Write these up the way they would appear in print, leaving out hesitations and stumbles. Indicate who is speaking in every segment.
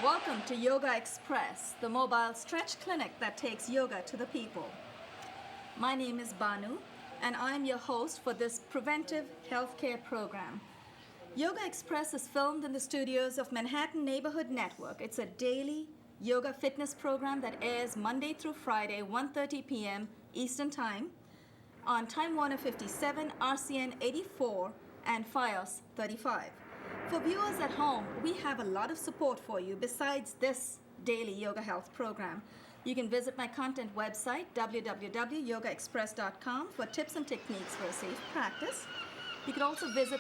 Speaker 1: Welcome to Yogaxpress, the mobile stretch clinic that takes yoga to the people. My name is Banu, and I'm your host for this preventive healthcare program. Yogaxpress is filmed in the studios of Manhattan Neighborhood Network. It's a daily yoga fitness program that airs Monday through Friday, 1:30 p.m. Eastern Time on Time Warner 57, RCN 84, and FiOS 35. For viewers at home, we have a lot of support for you besides this daily yoga health program. You can visit my content website, www.yogaxpress.com, for tips and techniques for a safe practice. You can also visit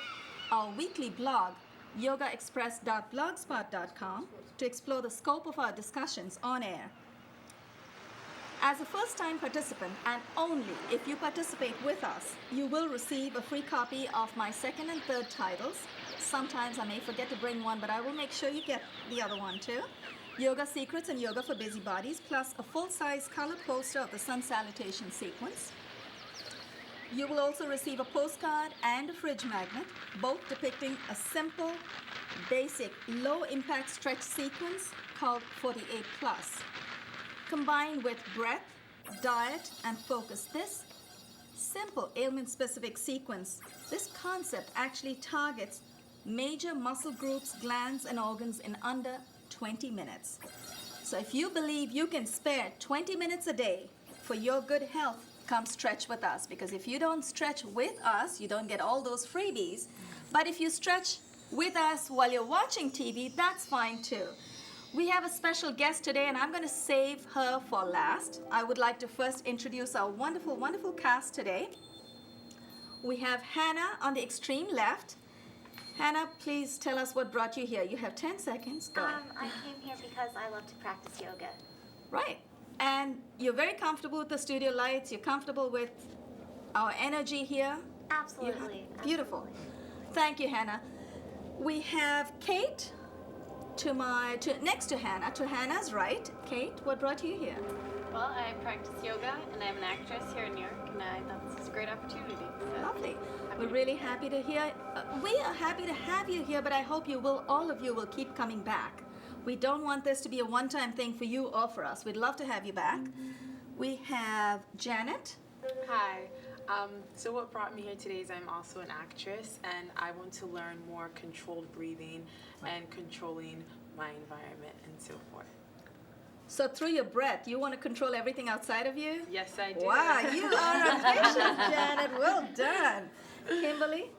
Speaker 1: our weekly blog, yogaxpress.blogspot.com, to explore the scope of our discussions on air. As a first-time participant, and only if you participate with us, you will receive a free copy of my second and third titles. Sometimes I may forget to bring one, but I will make sure you get the other one too. Yoga Secrets and Yoga for Busybodies, plus a full-size color poster of the sun salutation sequence. You will also receive a postcard and a fridge magnet, both depicting a simple, basic, low-impact stretch sequence called 48 Plus. Combined with breath, diet, and focus, this simple ailment-specific sequence, this concept actually targets major muscle groups, glands, and organs in under 20 minutes. So if you believe you can spare 20 minutes a day for your good health, come stretch with us. Because if you don't stretch with us, you don't get all those freebies. But if you stretch with us while you're watching TV, that's fine too. We have a special guest today, and I'm going to save her for last. I would like to first introduce our wonderful, wonderful cast today. We have Hannah on the extreme left. Hannah, please tell us what brought you here. You have 10 seconds. Go ahead.
Speaker 2: I came here because I love to practice yoga.
Speaker 1: Right. And you're very comfortable with the studio lights. You're comfortable with our energy here.
Speaker 2: Absolutely.
Speaker 1: Beautiful.
Speaker 2: Absolutely.
Speaker 1: Thank you, Hannah. We have Kate next to Hannah. To Hannah's right. Kate, what brought you here?
Speaker 3: Well, I practice yoga, and I'm an actress here in New York, and I thought this was a great opportunity. So
Speaker 1: Lovely. We're really happy to hear. We are happy to have you here, but I hope all of you will keep coming back. We don't want this to be a one-time thing for you or for us. We'd love to have you back. We have Janet.
Speaker 4: Hi. So what brought me here today is I'm also an actress, and I want to learn more controlled breathing and controlling my environment and so forth.
Speaker 1: So through your breath, you want to control everything outside of you?
Speaker 4: Yes, I do.
Speaker 1: Wow, you are ambitious, Janet. Well done. Kimberley?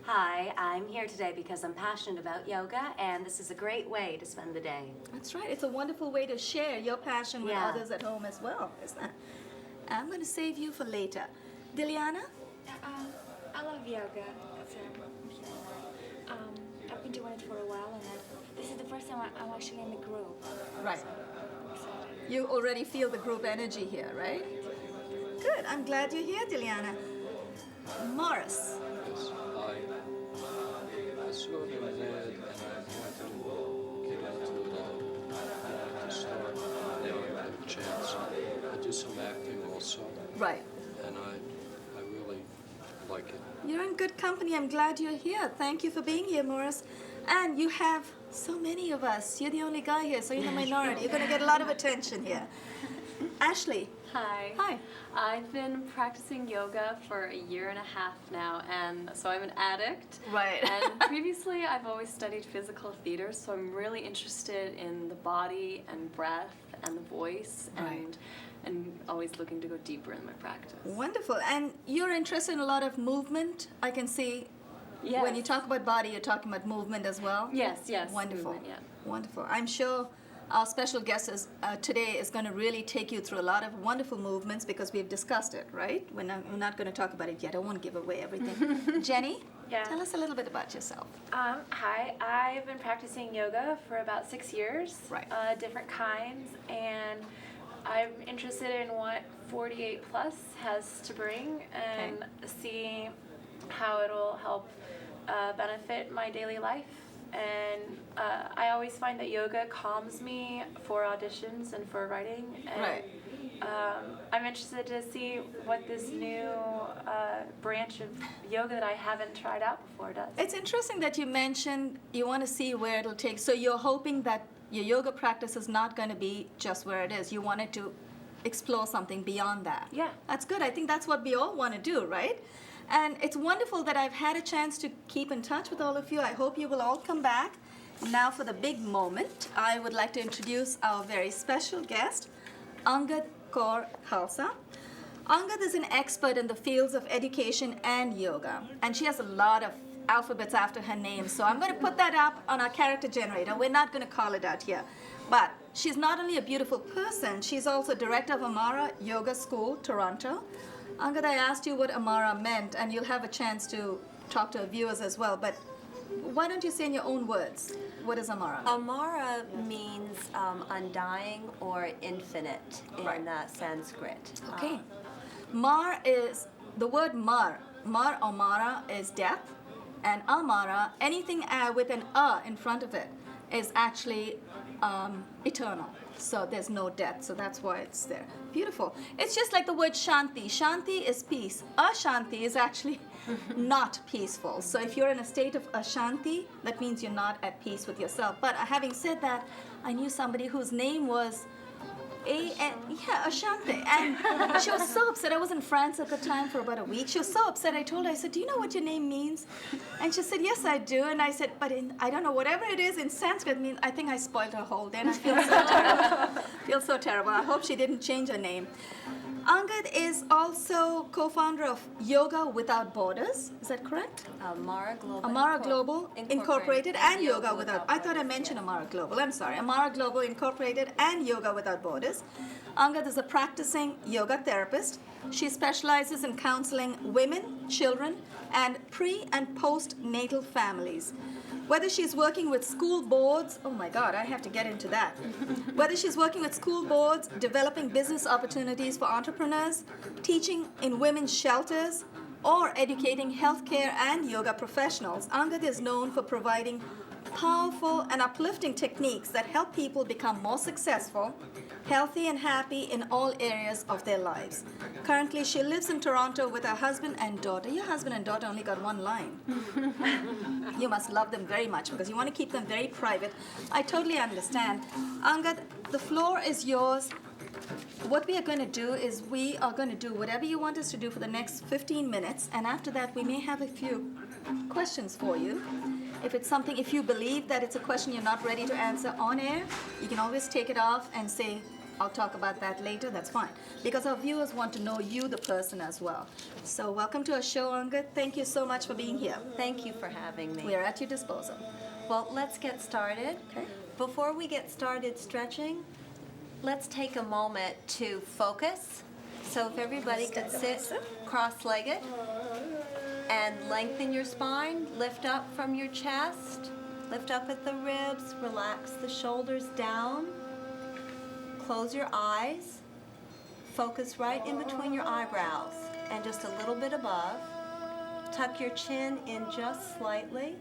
Speaker 5: Hi, I'm here today because I'm passionate about yoga, and this is a great way to spend the day.
Speaker 1: That's right. It's a wonderful way to share your passion with
Speaker 5: Yeah.
Speaker 1: others at home as well, isn't it? I'm going to save you for later. Diliana?
Speaker 6: I love yoga. So, I've been doing it for a while, and this is the first time I'm actually in the group.
Speaker 1: Right.
Speaker 6: So, I'm excited.
Speaker 1: You already feel the group energy here, right? Good. I'm glad you're here, Diliana. Morris.
Speaker 7: Yes, I saw the ad, and I want to get into to start now I have a chance. I do some acting also,
Speaker 1: Right.
Speaker 7: and I really like it.
Speaker 1: You're in good company. I'm glad you're here. Thank you for being here, Morris. And you have so many of us. You're the only guy here, so you're the minority. You're going to get a lot of attention here. Ashley.
Speaker 3: Hi.
Speaker 1: Hi.
Speaker 3: I've been practicing yoga for a year and a half now, and so I'm an addict.
Speaker 1: Right.
Speaker 3: And previously, I've always studied physical theater, so I'm really interested in the body and breath and the voice,
Speaker 1: Right.
Speaker 3: and always looking to go deeper in my practice.
Speaker 1: Wonderful. And you're interested in a lot of movement. I can see
Speaker 3: Yes.
Speaker 1: when you talk about body, you're talking about movement as well.
Speaker 3: Yes.
Speaker 1: Wonderful.
Speaker 3: movement, yeah.
Speaker 1: Wonderful. I'm sure Our special guest today is going to really take you through a lot of wonderful movements because we've discussed it, right? We're not going to talk about it yet. I won't give away everything. Jenny,
Speaker 3: Yeah.
Speaker 1: tell us a little bit about yourself.
Speaker 3: Hi, I've been practicing yoga for about 6 years,
Speaker 1: Right.
Speaker 3: Different kinds, and I'm interested in what 48 plus has to bring and see how it'll help benefit my daily life. And I always find that yoga calms me for auditions and for writing. And,
Speaker 1: Right.
Speaker 3: I'm interested to see what this new branch of yoga that I haven't tried out before does.
Speaker 1: It's interesting that you mentioned you want to see where it'll take. So you're hoping that your yoga practice is not going to be just where it is. You wanted to explore something beyond that.
Speaker 3: Yeah.
Speaker 1: That's good. I think that's what we all want to do, right? And it's wonderful that I've had a chance to keep in touch with all of you. I hope you will all come back. Now for the big moment, I would like to introduce our very special guest, Angad Kaur Khalsa. Angad is an expert in the fields of education and yoga, and she has a lot of alphabets after her name, so I'm going to put that up on our character generator. We're not going to call it out here. But she's not only a beautiful person, she's also director of Amara Yoga School, Toronto. Angad, I asked you what Amara meant, and you'll have a chance to talk to our viewers as well, but why don't you say in your own words, what is Amara?
Speaker 8: Amara means undying or infinite in Sanskrit.
Speaker 1: Okay. Mar is, the word mar or mara is death, and amara, anything with an in front of it, is actually eternal. So there's no death, so that's why it's there. Beautiful. It's just like the word shanti. Shanti is peace. Ashanti is actually not peaceful. So if you're in a state of ashanti, that means you're not at peace with yourself. But having said that, I knew somebody whose name was Ashanti. And she was so upset. I was in France at the time for about a week. She was so upset. I told her, I said, do you know what your name means? And she said, yes, I do. And I said, but I don't know, whatever it is in Sanskrit means, I think I spoiled her whole day. And I feel so terrible. Feel so terrible. I hope she didn't change her name. Angad is also co-founder of Yoga Without Borders. Is that correct?
Speaker 8: Amara Global.
Speaker 1: Amara Global Incorporated and Yoga Without. I thought I mentioned Amara Global. I'm sorry. Amara Global Incorporated and Yoga Without Borders. Angad is a practicing yoga therapist. She specializes in counseling women, children, and pre- and postnatal families. Whether she's working with school boards, oh my God, I have to get into that. Whether she's working with school boards, developing business opportunities for entrepreneurs, teaching in women's shelters, or educating healthcare and yoga professionals, Angad is known for providing powerful and uplifting techniques that help people become more successful, healthy and happy in all areas of their lives. Currently, she lives in Toronto with her husband and daughter. Your husband and daughter only got one line. You must love them very much because you want to keep them very private. I totally understand. Angad, the floor is yours. What we are going to do is we are going to do whatever you want us to do for the next 15 minutes, and after that we may have a few questions for you. If it's something, if you believe that it's a question you're not ready to answer on air, you can always take it off and say, I'll talk about that later. That's fine. Because our viewers want to know you, the person, as well. So welcome to our show, Angad. Thank you so much for being here.
Speaker 8: Thank you for having me.
Speaker 1: We're at your disposal.
Speaker 8: Well, let's get started.
Speaker 1: Okay.
Speaker 8: Before we get started stretching, let's take a moment to focus. So if everybody could sit cross-legged and lengthen your spine, lift up from your chest, lift up at the ribs, relax the shoulders down, close your eyes, focus right in between your eyebrows and just a little bit above. Tuck your chin in just slightly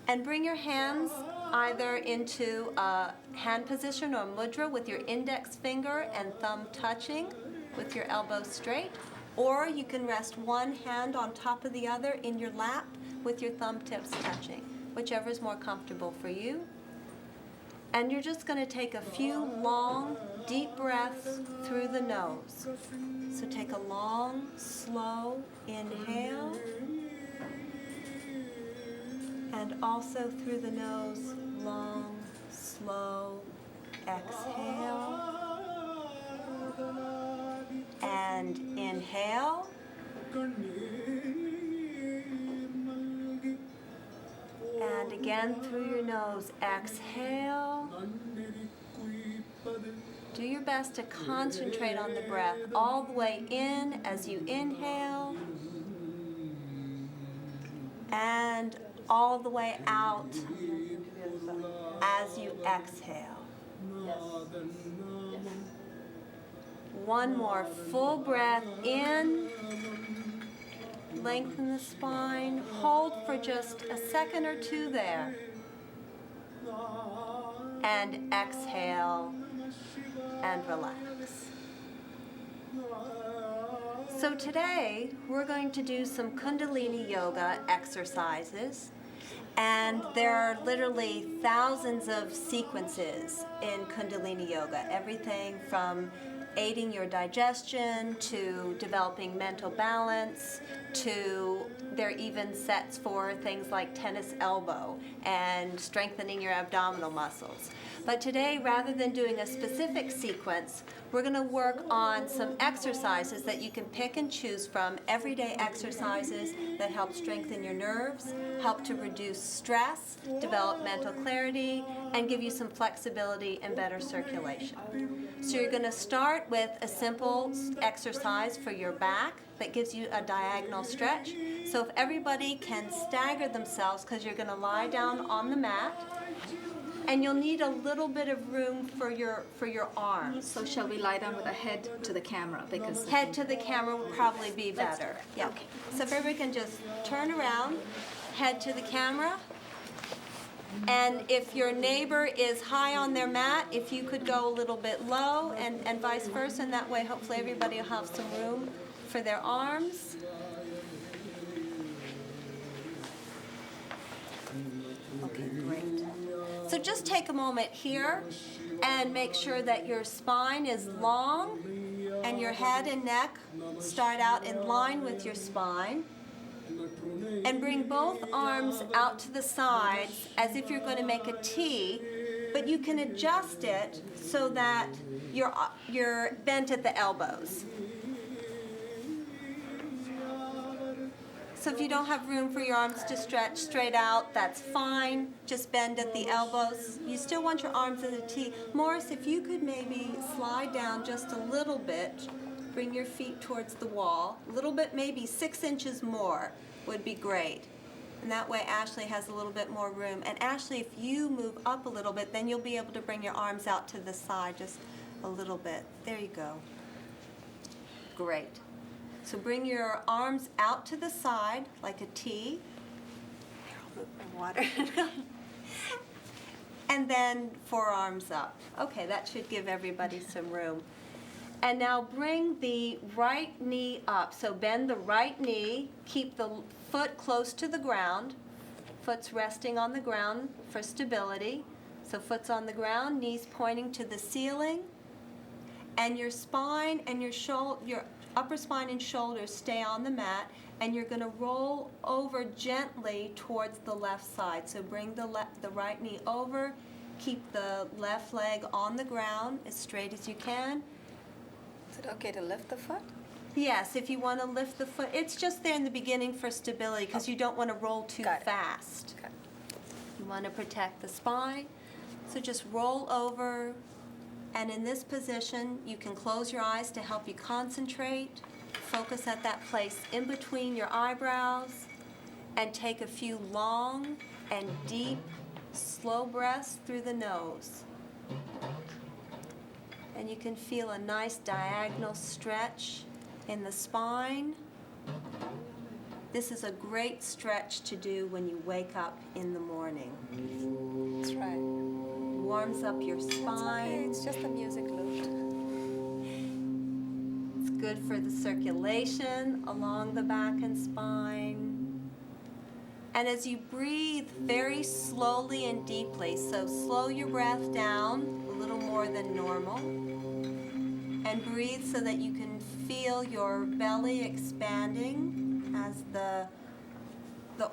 Speaker 8: and bring your hands either into a hand position or mudra with your index finger and thumb touching with your elbows straight, or you can rest one hand on top of the other in your lap with your thumb tips touching, whichever is more comfortable for you. And you're just going to take a few long, deep breaths through the nose. So take a long, slow inhale, and also through the nose, long, slow exhale. And inhale. And again through your nose, exhale. Do your best to concentrate on the breath all the way in as you inhale and all the way out as you exhale. One more full breath in. Lengthen the spine. Hold for just a second or two there. And exhale and relax. So today we're going to do some Kundalini yoga exercises, and there are literally thousands of sequences in Kundalini yoga, everything from aiding your digestion to developing mental balance to there are even sets for things like tennis elbow and strengthening your abdominal muscles. But today, rather than doing a specific sequence, we're going to work on some exercises that you can pick and choose from, everyday exercises that help strengthen your nerves, help to reduce stress, develop mental clarity, and give you some flexibility and better circulation. So you're going to start with a simple exercise for your back that gives you a diagonal stretch. So if everybody can stagger themselves, because you're going to lie down on the mat, and you'll need a little bit of room for your arms.
Speaker 1: So shall we lie down with our head to the camera? Because
Speaker 8: Head to the camera would probably be better. Yeah. Okay. So if everybody can just turn around, head to the camera. And if your neighbor is high on their mat, if you could go a little bit low and vice versa, and that way hopefully everybody will have some room for their arms. Okay, great. So just take a moment here and make sure that your spine is long and your head and neck start out in line with your spine. And bring both arms out to the sides as if you're going to make a T, but you can adjust it so that you're bent at the elbows. So if you don't have room for your arms to stretch straight out, that's fine. Just bend at the elbows. You still want your arms in a T. Morris, if you could maybe slide down just a little bit, bring your feet towards the wall, a little bit, maybe 6 inches more would be great. And that way Ashley has a little bit more room. And Ashley, if you move up a little bit, then you'll be able to bring your arms out to the side just a little bit. There you go. Great. So bring your arms out to the side like a T. Here, I'll move my water. And then forearms up. Okay, that should give everybody some room. And now bring the right knee up. So bend the right knee, keep the foot close to the ground. Foot's resting on the ground for stability. So foot's on the ground, knees pointing to the ceiling. And your spine and your upper spine and shoulders stay on the mat, and you're going to roll over gently towards the left side. So bring the right knee over, keep the left leg on the ground as straight as you can.
Speaker 1: is it okay to lift the foot?
Speaker 8: Yes, if you want to lift the foot. It's just there in the beginning for stability because you don't want to roll too fast.
Speaker 1: Okay.
Speaker 8: You want to protect the spine. So just roll over. And in this position, you can close your eyes to help you concentrate. Focus at that place in between your eyebrows. And take a few long and deep, slow breaths through the nose. And you can feel a nice diagonal stretch in the spine. This is a great stretch to do when you wake up in the morning.
Speaker 1: That's right.
Speaker 8: Warms up your spine.
Speaker 1: It's just a music loop.
Speaker 8: It's good for the circulation along the back and spine. And as you breathe very slowly and deeply, so slow your breath down a little more than normal. And breathe so that you can feel your belly expanding as the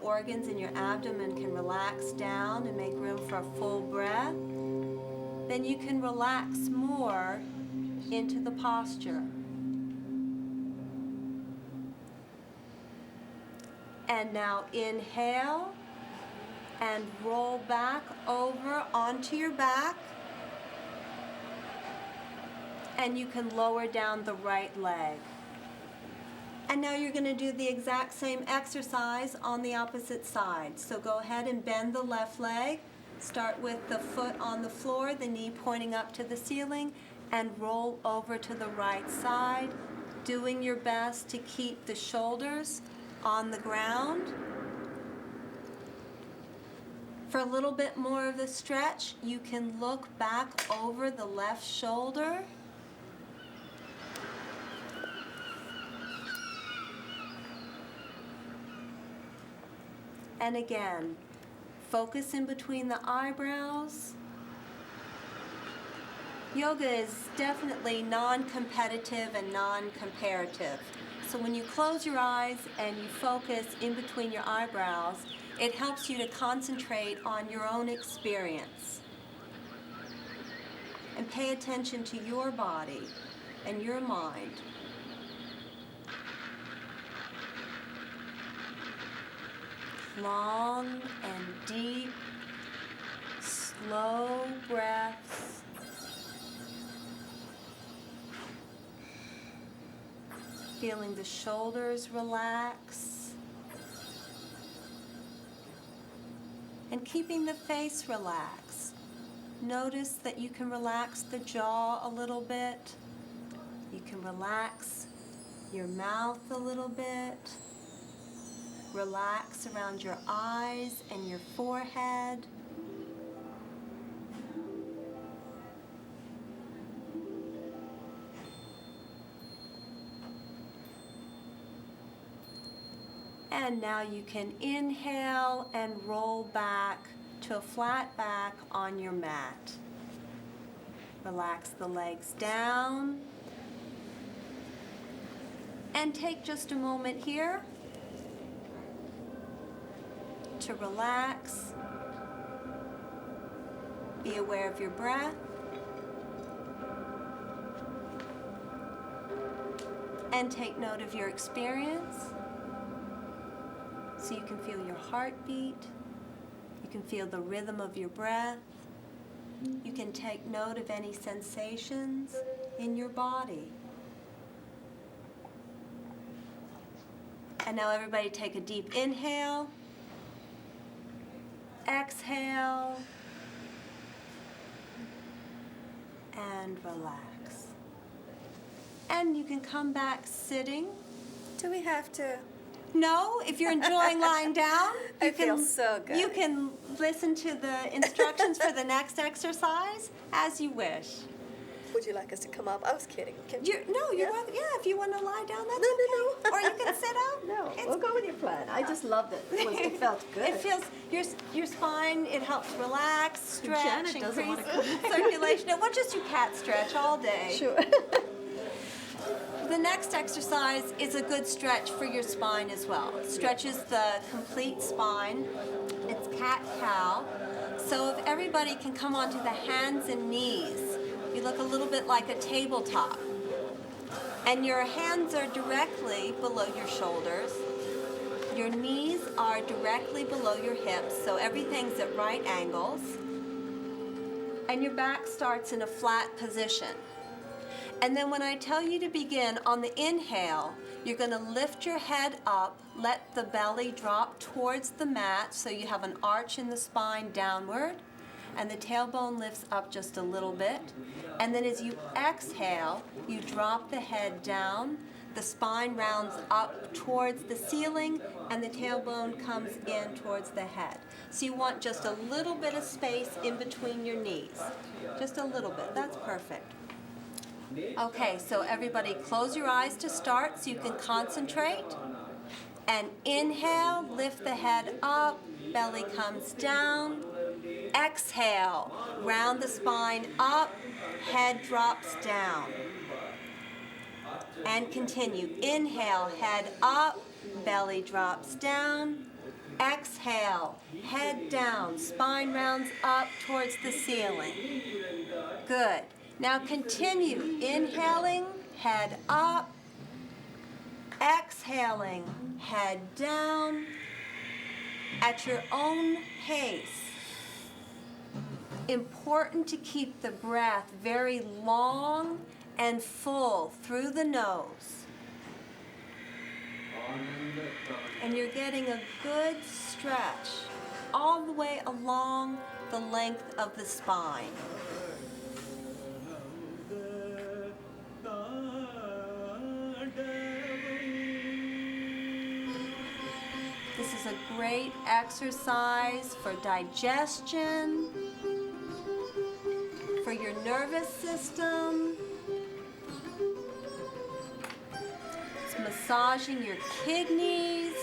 Speaker 8: organs in your abdomen can relax down and make room for a full breath. Then you can relax more into the posture. And now inhale and roll back over onto your back. and you can lower down the right leg. And now you're going to do the exact same exercise on the opposite side. So go ahead and bend the left leg. Start with the foot on the floor, the knee pointing up to the ceiling, and roll over to the right side, doing your best to keep the shoulders on the ground. For a little bit more of the stretch, you can look back over the left shoulder. And again, focus in between the eyebrows. Yoga is definitely non-competitive and non-comparative. So when you close your eyes and you focus in between your eyebrows, it helps you to concentrate on your own experience. And pay attention to your body and your mind. Long and deep, slow breaths. Feeling the shoulders relax. And keeping the face relaxed. Notice that you can relax the jaw a little bit. You can relax your mouth a little bit. Relax around your eyes and your forehead. And now you can inhale and roll back to a flat back on your mat. Relax the legs down. And take just a moment here to relax. Be aware of your breath. And take note of your experience. So you can feel your heartbeat. You can feel the rhythm of your breath. You can take note of any sensations in your body. And now everybody take a deep inhale. Exhale. And relax. And you can come back sitting.
Speaker 1: Do we have to?
Speaker 8: No, if you're enjoying lying down,
Speaker 1: I feel so good.
Speaker 8: You can listen to the instructions for the next exercise as you wish.
Speaker 1: Would you like us to come up? I was kidding.
Speaker 8: You're welcome. Yeah, if you want to lie down, that's
Speaker 1: No.
Speaker 8: Or you can sit up.
Speaker 1: No,
Speaker 8: It's-
Speaker 1: we'll go with your plan. I just loved it. It felt good.
Speaker 8: It feels your spine. It helps relax, stretch,
Speaker 1: Janet doesn't
Speaker 8: increase
Speaker 1: wanna come.
Speaker 8: circulation. No, we'll just do cat stretch all day.
Speaker 1: Sure.
Speaker 8: The next exercise is a good stretch for your spine as well. It stretches the complete spine. It's cat-cow. So if everybody can come onto the hands and knees, you look a little bit like a tabletop. And your hands are directly below your shoulders. Your knees are directly below your hips, so everything's at right angles. And your back starts in a flat position. And then when I tell you to begin on the inhale, you're going to lift your head up, let the belly drop towards the mat so you have an arch in the spine downward, and the tailbone lifts up just a little bit. And then as you exhale, you drop the head down, the spine rounds up towards the ceiling, and the tailbone comes in towards the head. So you want just a little bit of space in between your knees. Just a little bit. That's perfect. Okay, so everybody close your eyes to start so you can concentrate. And inhale, lift the head up, belly comes down. Exhale, round the spine up, head drops down. And continue. Inhale, head up, belly drops down. Exhale, head down, spine rounds up towards the ceiling. Good. Now continue, inhaling, head up, exhaling, head down, at your own pace. important to keep the breath very long and full through the nose. And you're getting a good stretch all the way along the length of the spine. This is a great exercise for digestion, for your nervous system. It's massaging your kidneys.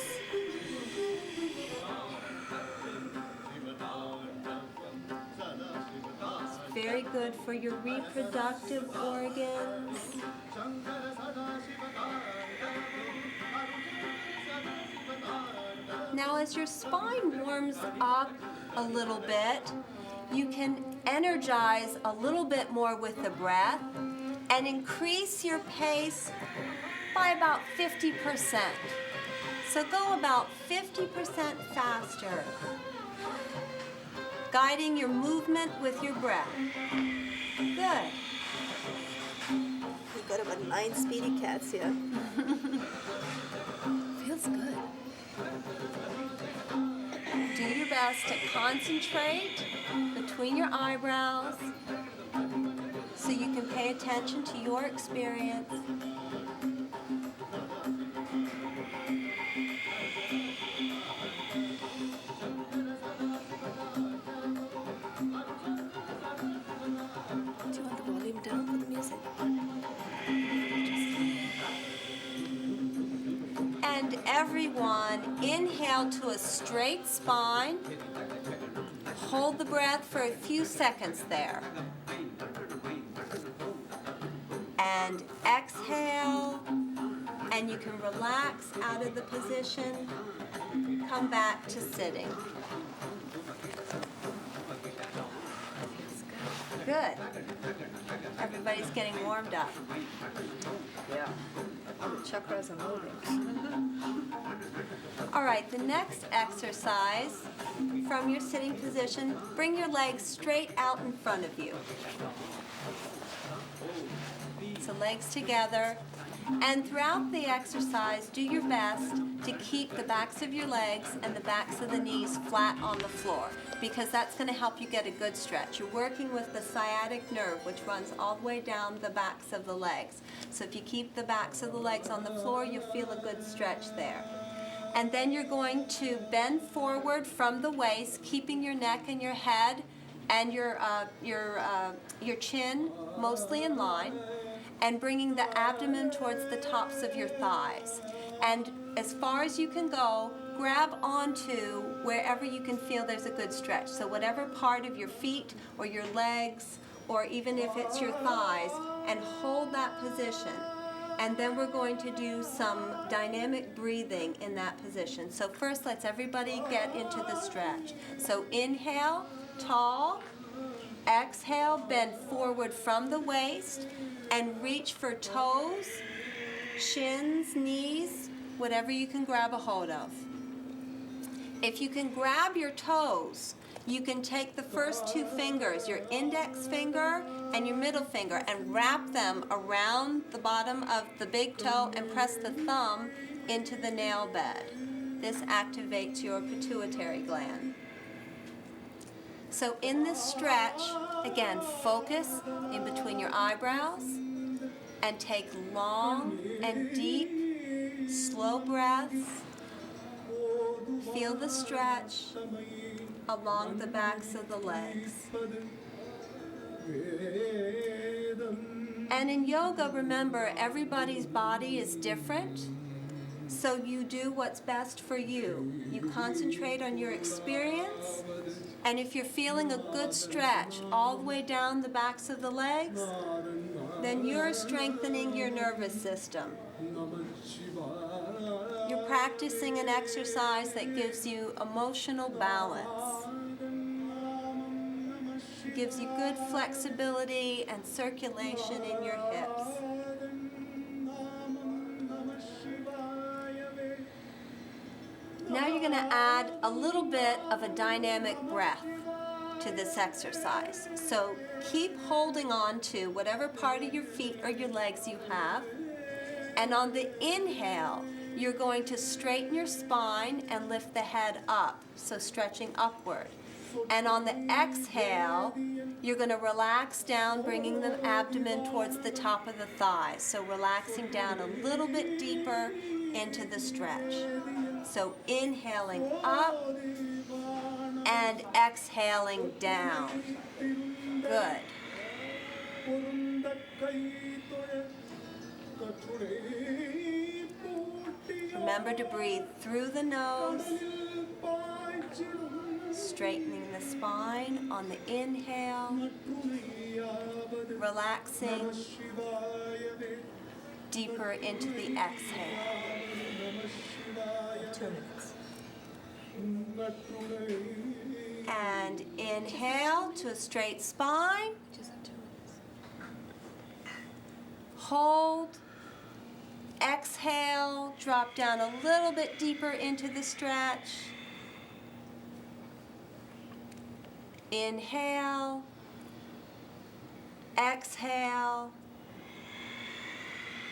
Speaker 8: It's very good for your reproductive organs. Now, as your spine warms up a little bit, you can energize a little bit more with the breath and increase your pace by about 50%. So go about 50% faster, guiding your movement with your breath. Good.
Speaker 1: We've got about 9 speedy cats here. Feels good.
Speaker 8: Do your best to concentrate between your eyebrows so you can pay attention to your experience.
Speaker 1: Do you want the volume down for the music?
Speaker 8: And everyone, inhale to a straight spine. Hold the breath for a few seconds there. And exhale, and you can relax out of the position. Come back to sitting. Good. Everybody's getting warmed up.
Speaker 1: Yeah. All the chakras are moving.
Speaker 8: All right, the next exercise, from your sitting position, bring your legs straight out in front of you. So legs together. And throughout the exercise, do your best to keep the backs of your legs and the backs of the knees flat on the floor, because that's going to help you get a good stretch. You're working with the sciatic nerve, which runs all the way down the backs of the legs. So if you keep the backs of the legs on the floor, you'll feel a good stretch there. And then you're going to bend forward from the waist, keeping your neck and your head and your chin mostly in line, and bringing the abdomen towards the tops of your thighs. And as far as you can go, grab onto wherever you can feel there's a good stretch. So whatever part of your feet or your legs, or even if it's your thighs, and hold that position. And then we're going to do some dynamic breathing in that position. So first, let's everybody get into the stretch. So inhale, tall. Exhale, bend forward from the waist and reach for toes, shins, knees, whatever you can grab a hold of. If you can grab your toes, you can take the first 2 fingers, your index finger and your middle finger, and wrap them around the bottom of the big toe and press the thumb into the nail bed. This activates your pituitary gland. So in this stretch, again, focus in between your eyebrows and take long and deep, slow breaths. Feel the stretch along the backs of the legs. And in yoga, remember, everybody's body is different. So you do what's best for you. You concentrate on your experience, and if you're feeling a good stretch all the way down the backs of the legs, then you're strengthening your nervous system. You're practicing an exercise that gives you emotional balance. It gives you good flexibility and circulation in your hips. Now you're going to add a little bit of a dynamic breath. to this exercise. So keep holding on to whatever part of your feet or your legs you have. And on the inhale, you're going to straighten your spine and lift the head up, so stretching upward. And on the exhale, you're going to relax down, bringing the abdomen towards the top of the thighs. So relaxing down a little bit deeper into the stretch. So inhaling up and exhaling down. Good. Remember to breathe through the nose, straightening the spine on the inhale, relaxing deeper into the exhale.
Speaker 1: 2 minutes.
Speaker 8: And inhale to a straight spine.
Speaker 1: Just 2 minutes.
Speaker 8: Hold. Exhale, drop down a little bit deeper into the stretch. Inhale. Exhale.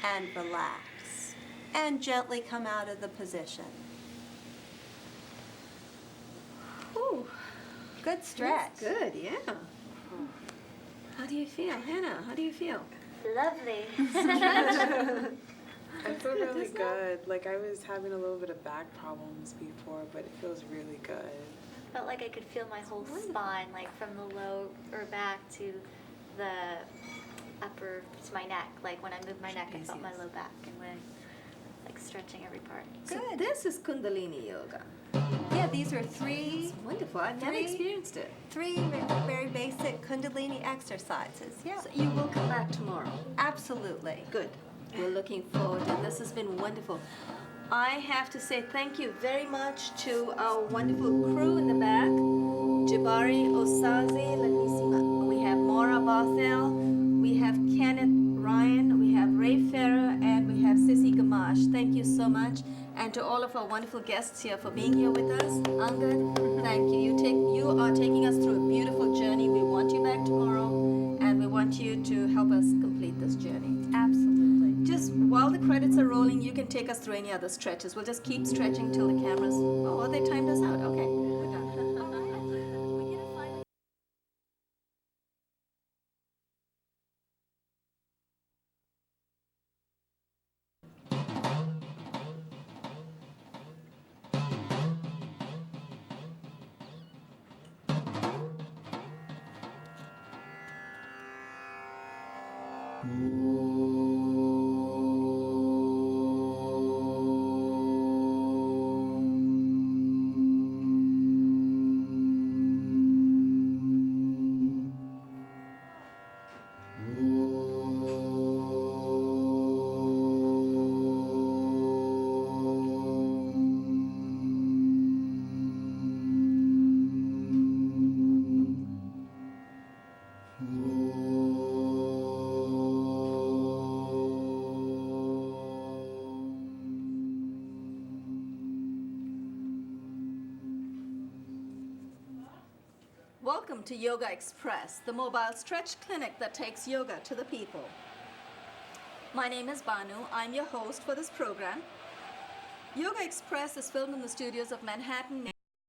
Speaker 8: And relax. And gently come out of the position.
Speaker 1: Ooh,
Speaker 8: Good stretch.
Speaker 1: that's good, yeah. How do you feel, Hannah? How do you feel?
Speaker 2: Lovely.
Speaker 4: I feel really good. Like I was having a little bit of back problems before, but it feels really good.
Speaker 2: Felt like I could feel my whole spine, like from the lower back to the upper, to my neck. Like when I moved my neck, I felt my low back, and when like stretching every part.
Speaker 1: So this is Kundalini yoga.
Speaker 8: Yeah, these are three
Speaker 1: Wonderful. I've never
Speaker 8: Three.
Speaker 1: experienced it.
Speaker 8: very basic Kundalini exercises. Yeah,
Speaker 1: So you will come back tomorrow.
Speaker 8: absolutely.
Speaker 1: Good. We're looking forward, and this has been wonderful. I have to say thank you very much to our wonderful crew in the back. Jabari Osazi, let me see. We have Maura Barthel, we have Kenneth Ryan, we have Ray Ferrer, and we have Sissy Gamash. Thank you so much. And to all of our wonderful guests here for being here with us. Angad, thank you. You are taking us through a beautiful journey. We want you back tomorrow, and we want you to help us complete this journey.
Speaker 8: Absolutely.
Speaker 1: Just while the credits are rolling, you can take us through any other stretches. We'll just keep stretching till the cameras. Oh, they timed us out. Okay, we're done. Welcome to Yogaxpress, the mobile stretch clinic that takes yoga to the people. My name is Banu. I'm your host for this program. Yogaxpress is filmed in the studios of Manhattan.